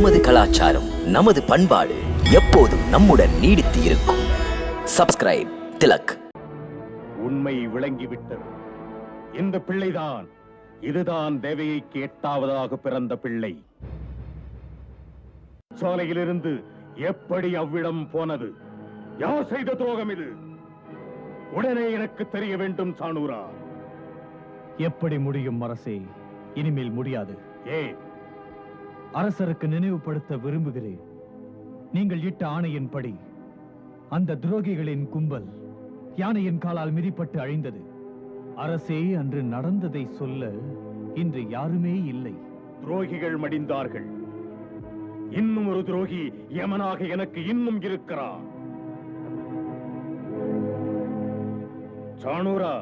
நமது கலாச்சாரம், நமது பண்பாடு எப்போதும் நம்முடன் நீடித்து இருக்கும். சப்ஸ்கிரைப் திலக். உண்மை விளங்கிவிட்டது. இந்த பிள்ளைதான், இதுதான் தேவகிக்கு 8வது பிறந்த பிள்ளை. சாலையிலிருந்து எப்படி அவ்விடம் போனது? யார் செய்த துரோகம் இது? உடனே எனக்கு தெரிய வேண்டும் சானூரா. எப்படி முடியும் அரசே? இனிமேல் முடியாது. ஏன்? அரசருக்கு நினைவுபடுத்த விரும்புகிறேன். நீங்கள் இட்ட ஆணையின்படி அந்த துரோகிகளின் கும்பல் யானையின் காலால் மிதிப்பட்டு அழிந்தது. அரசே, அன்று நடந்ததை சொல்ல இன்று யாருமே இல்லை. துரோகிகள் மடிந்தார்கள். இன்னும் ஒரு துரோகி யமனாக எனக்கு இன்னும் இருக்கிறார். சானூரா,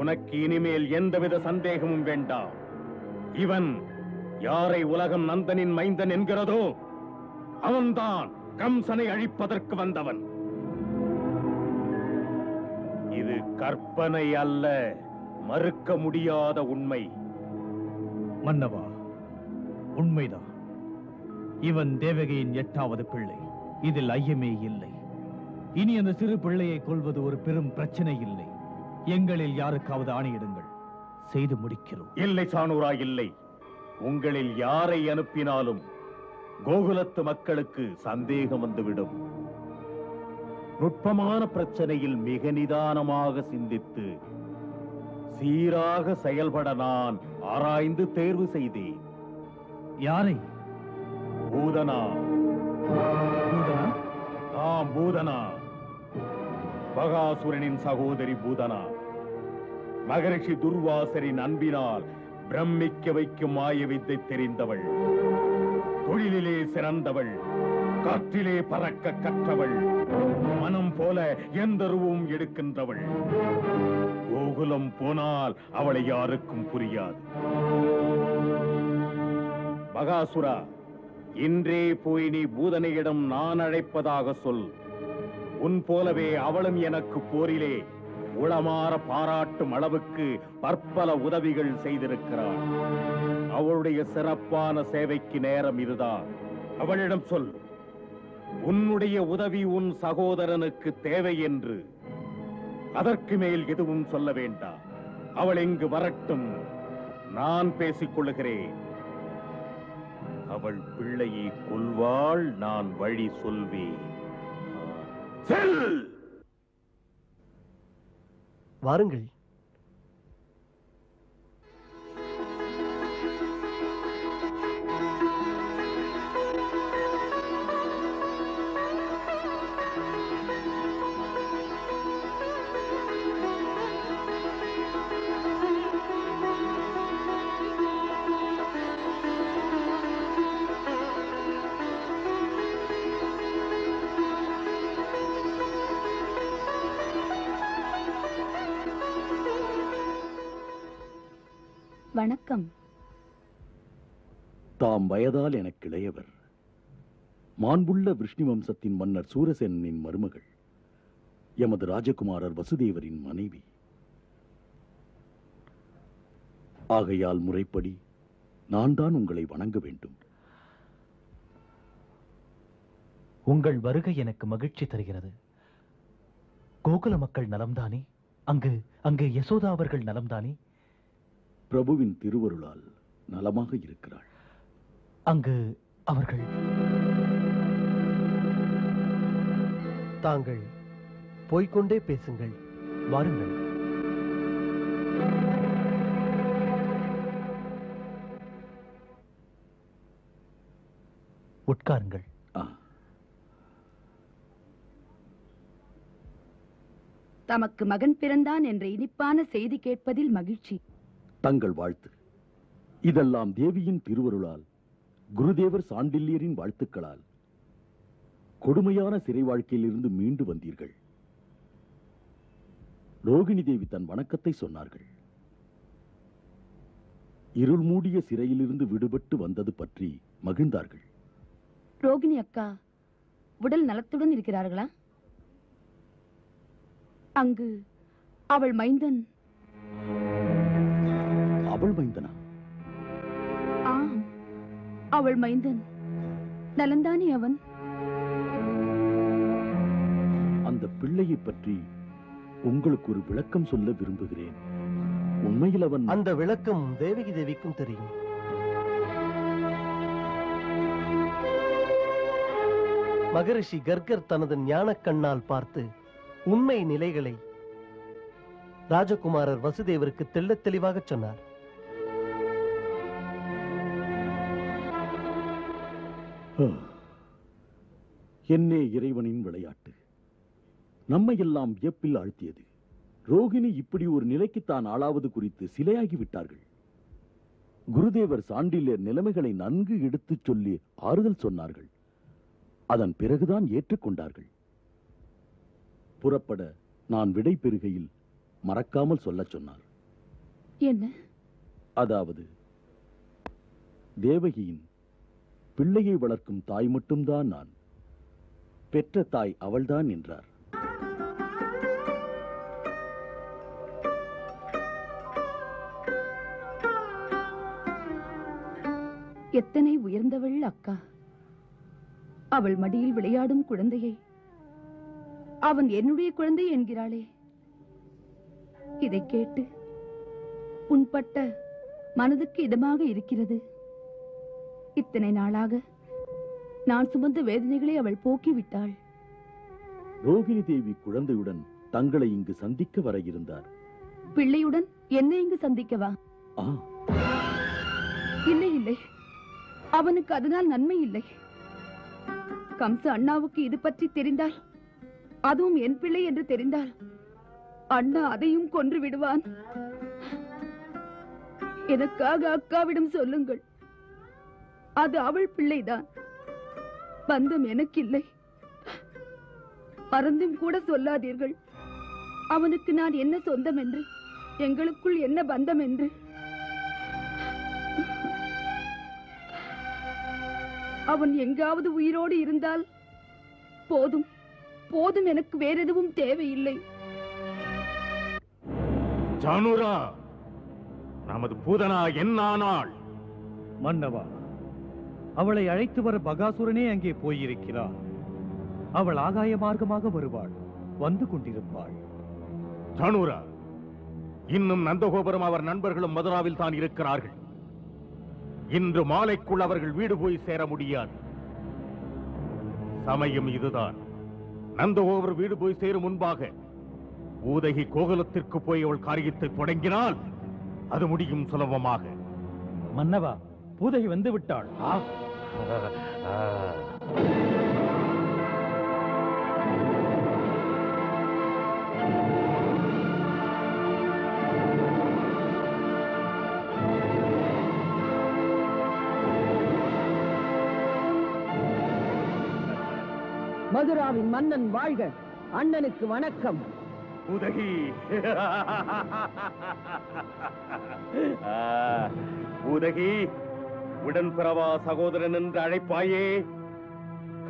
உனக்கு இனிமேல் எந்தவித சந்தேகமும் வேண்டாம். இவன் யாரை உலகம் நந்தனின் மைந்தன் என்கிறதோ அவன்தான் கம்சனை அழிப்பதற்கு வந்தவன். இது கற்பனை அல்ல, மறுக்க முடியாத உண்மை. மன்னவா, உண்மைதான். இவன் தேவகியின் 8வது பிள்ளை. இதில் ஐயமே இல்லை. இனி அந்த சிறு பிள்ளையை கொல்வது ஒரு பெரும் பிரச்சனை இல்லை. எங்களில் யாருக்காவது ஆணையிடுங்கள், செய்து முடிக்கிறோம். இல்லை சானூரா, இல்லை. உங்களில் யாரை அனுப்பினாலும் கோகுலத்து மக்களுக்கு சந்தேகம் வந்துவிடும். நுட்பமான பிரச்சனையில் மிக நிதானமாக சிந்தித்து சீராக செயல்பட நான் ஆராய்ந்து தேர்வு செய்தேன். யாரை? பூதனா. பூதனா? ஆம், பூதனா. பகாசுரனின் சகோதரி பூதனா. மகரிஷி துர்வாசரின் அன்பினால் பிரமிக்க வைக்கும் மாய வித்தை தெரிந்தவள். தொழிலிலே சிறந்தவள். காற்றிலே பறக்க கற்றவள். மனம் போல எந்த ரூபமும் எடுக்கின்றவள். கோகுலம் போனால் அவளை யாருக்கும் புரியாது. பகாசுரா, இன்றே போய் நீ பூதனையிடம் நான் அழைப்பதாக சொல். உன் போலவே அவளும் எனக்கு போரிலே உளமாற பாராட்டும் அளவுக்கு பற்பல உதவிகள் செய்திருக்கிறாள். அவளுடைய சிறப்பான சேவைக்கு நேரம் இதுதான். அவளிடம் சொல், உன்னுடைய உதவி உன் சகோதரனுக்கு தேவை என்று. அதற்கு மேல் எதுவும் சொல்ல வேண்டாம். அவள் இங்கு வரட்டும், நான் பேசிக் கொள்ளுகிறேன். அவள் பிள்ளையை கொல்வாள், நான் வழி சொல்வேன். செல். வாருங்கள். வணக்கம். தாம் வயதால் எனக்கு இளையவர். மாண்புள்ள விஷ்ணு வம்சத்தின் மன்னர் சூரசேனனின் மருமகள், எமது ராஜகுமாரர் வசுதேவரின் மனைவி. ஆகையால் முறைப்படி நான் தான் உங்களை வணங்க வேண்டும். உங்கள் வருகை எனக்கு மகிழ்ச்சி தருகிறது. கோகுல மக்கள் நலம்தானே? அங்கு யசோதா அவர்கள் நலம்தானே? பிரபுவின் திருவருளால் நலமாக இருக்கிறாள். அங்கு அவர்கள்? தாங்கள் போய்கொண்டே பேசுங்கள். வாருங்கள். உட்காருங்கள். தமக்கு மகன் பிறந்தான் என்ற இனிப்பான செய்தி கேட்பதில் மகிழ்ச்சி. தங்கள் வாழ்த்து. இதெல்லாம் தேவியின் திருவருளால், குருதேவர் சாண்டில்யரின் வாழ்த்துக்களால் கொடுமையான சிறை வாழ்க்கையிலிருந்து மீண்டு வந்தீர்கள். ரோகிணி தேவி தன் வணக்கத்தை சொன்னார்கள். இருள் மூடிய சிறையிலிருந்து விடுபட்டு வந்தது பற்றி மகிழ்ந்தார்கள். ரோகிணி அக்கா உடல் நலத்துடன் இருக்கிறார்களா? அங்கு அவள் மைந்தன். அவள் மைந்தனா? ஆம், அவள் மைந்தன் நலந்தானே அவன்? அந்த பிள்ளையை பற்றி உங்களுக்கு ஒரு விளக்கம் சொல்ல விரும்புகிறேன். உண்மையில் அவன் அந்த விளக்கம் தேவகி தேவிக்கும் தெரியும். மகரிஷி கர்கர் தனது ஞானக் கண்ணால் பார்த்து உண்மை நிலைகளை ராஜகுமாரர் வசுதேவருக்கு தெள்ளத் தெளிவாக சொன்னார். என்னே இறைவனின் விளையாட்டு நம்மையெல்லாம் வியப்பில் ஆழ்த்தியது. ரோகிணி இப்படி ஒரு நிலைக்குத்தான் ஆளாவது குறித்து சிலையாகி விட்டார்கள். குருதேவர் சாண்டில்யர் நிலைமைகளை நன்கு எடுத்துச் சொல்லி ஆறுதல் சொன்னார்கள். அதன் பிறகுதான் ஏற்றுக்கொண்டார்கள். புறப்பட நான் விடை பெறுகையில் மறக்காமல் சொல்லச் சொன்னார். என்ன? அதாவது தேவகியின் பிள்ளையை வளர்க்கும் தாய் மட்டும்தான் நான், பெற்ற தாய் அவள்தான் என்றார். எத்தனை உயர்ந்தவள் அக்கா! அவள் மடியில் விளையாடும் குழந்தையை அவன் என்னுடைய குழந்தை என்கிறாளே. இதை கேட்டு புண்பட்ட மனதுக்கு இதமாக இருக்கிறது. இத்தனை நாளாக நான் சுமந்த வேதனைகளை அவள் போக்கிவிட்டாள். ரோகிணி தேவி குழந்தையுடன் தங்களை இங்கு சந்திக்க வர இருந்தார். பிள்ளையுடன் என்னை இங்கு சந்திக்கவா? ஆ, இல்லை இல்லை, அவனுக்கு அதனால் நன்மை இல்லை. கம்ச அண்ணாவுக்கு இது பற்றி தெரிந்தால், அதுவும் என் பிள்ளை என்று தெரிந்தால், அண்ணா அதையும் கொன்று விடுவான். எனக்காக அக்காவிடம் சொல்லுங்கள், அது அவள் பிள்ளைதான். பந்தம் எனக்கில்லை. மறந்தும் கூட சொல்லாதீர்கள். அவனுக்கு நான் என்ன சொந்தம் என்று, எங்களுக்குள் என்ன பந்தம் என்று. அவன் எங்காவது உயிரோடு இருந்தால் போதும், போதும். எனக்கு வேற எதுவும் தேவையில்லை. ஜானுரா, நமது பூதனா என்னானாள்? மன்னவா, அவளை அழைத்து வர பகாசுரனே அங்கே போயிருக்கிறார். அவள் ஆகாய மார்க்கமாக வருவாள், வந்து கொண்டிருப்பாள். ஜானுரா, இன்னும் நந்தகோபுரம் அவர் நண்பர்களும் மதுராவில் தான் இருக்கிறார்கள். இன்று மாலைக்குள் அவர்கள் வீடு போய் சேர முடியாது. சமயம் இதுதான். நந்தகோபுரம் வீடு போய் சேரும் முன்பாக ஊதகி கோகுலத்திற்கு போய் அவள் காரியத்தை தொடங்கினால் அது முடியும் சுலபமாக. மன்னவா, பூதகி வந்து விட்டாள். மதுராவின் மன்னன் வாழ்க! அண்ணனுக்கு வணக்கம். உதகி, உதகி, உடன்பிறவா சகோதரன் என்று அழைப்பாயே.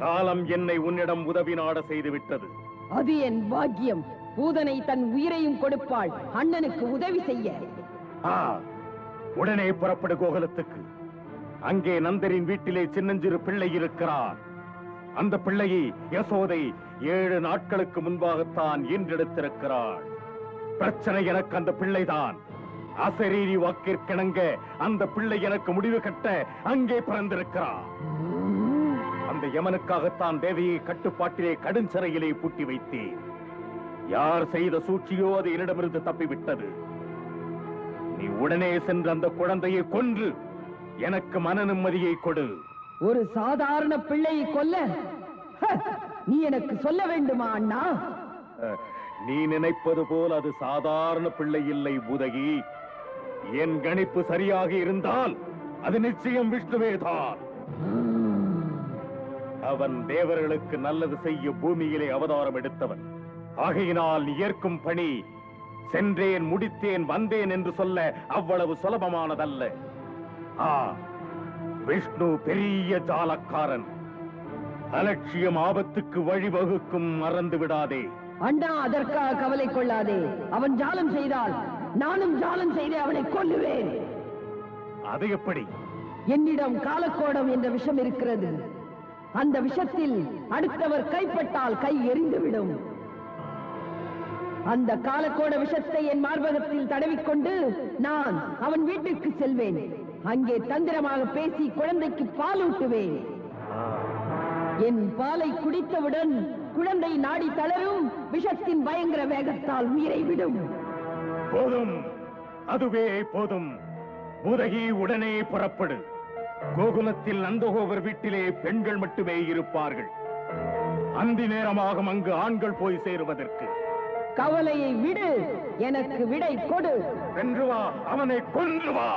காலம் என்னை உன்னிடம் உதவி நாட செய்து விட்டது. அது என் பாக்கியம். பூதனை தன் உயிரையும் கொடுப்பாள் அண்ணனுக்கு உதவி செய்ய. உடனே புறப்படு கோகுலத்துக்கு. அங்கே நந்தரின் வீட்டிலே சின்னஞ்சிறு பிள்ளை இருக்கிறார். அந்த பிள்ளையை யசோதை 7 நாட்களுக்கு முன்பாகத்தான் ஈன்றெடுத்திருக்கிறாள். பிரச்சனை எனக்கு அந்த பிள்ளைதான். அசரீரி வாக்கிற்கிணங்க அந்த பிள்ளை எனக்கு முடிவு கட்ட அங்கே பிறந்திருக்கிறார். அந்த யமனுக்காகத்தான் தேவியை கட்டுப்பாட்டிலே கடும் சிறையிலே பூட்டி வைத்தேன். யார் செய்த சூழ்ச்சியோ அது என்னிடமிருந்து தப்பிவிட்டது. நீ உடனே சென்று அந்த குழந்தையை கொன்று எனக்கு மன நிம்மதியை கொடு. ஒரு சாதாரண பிள்ளையை கொல்ல நீ எனக்கு சொல்ல வேண்டுமா அண்ணா? நீ நினைப்பது போல் அது சாதாரண பிள்ளை இல்லை பூதகி. என் கணிப்பு சரியாக இருந்தால் அது நிச்சயம் விஷ்ணுவேதான். அவன் தேவர்களுக்கு நல்லது செய்ய பூமியிலே அவதாரம் எடுத்தவன். ஆகையினால் நீ ஏற்கும் பணி சென்றேன், முடித்தேன், வந்தேன் என்று சொல்ல அவ்வளவு சுலபமானதல்ல. விஷ்ணு பெரிய ஜாலக்காரன். அலட்சியம் ஆபத்துக்கு வழிவகுக்கும், மறந்து விடாதே. அண்ணா, அதற்காக கவலை கொள்ளாதே. அவன் ஜாலம் செய்தால் நானும் ஜாலம் செய்து அவனை கொல்லுவேன். அது எப்படி? என்னிடம் காலக்கோடம் என்ற விஷம் இருக்கிறது. அந்த விஷத்தில் அடுத்தவர் கைப்பட்டால் கை எரிந்துவிடும். அந்த காலக்கோட விஷத்தை என் மார்பகத்தில் தடவிக்கொண்டு நான் அவன் வீட்டிற்கு செல்வேன். அங்கே தந்திரமாக பேசி குழந்தைக்கு பால் ஊட்டுவேன். என் பாலை குடித்தவுடன் குழந்தை நாடி தளரும், விஷத்தின் பயங்கர வேகத்தால் உயிரை விடும். போதும், அதுவே போதும். பூதகி, உடனே புறப்படு. கோகுலத்தில் நந்தகோபர் வீட்டிலே பெண்கள் மட்டுமே இருப்பார்கள். அந்தி நேரமாகும் அங்கு ஆண்கள் போய் சேருவதற்கு. கவலையை விடு, எனக்கு விடை கொடு. வென்று வா, அவனை கொன்று வா.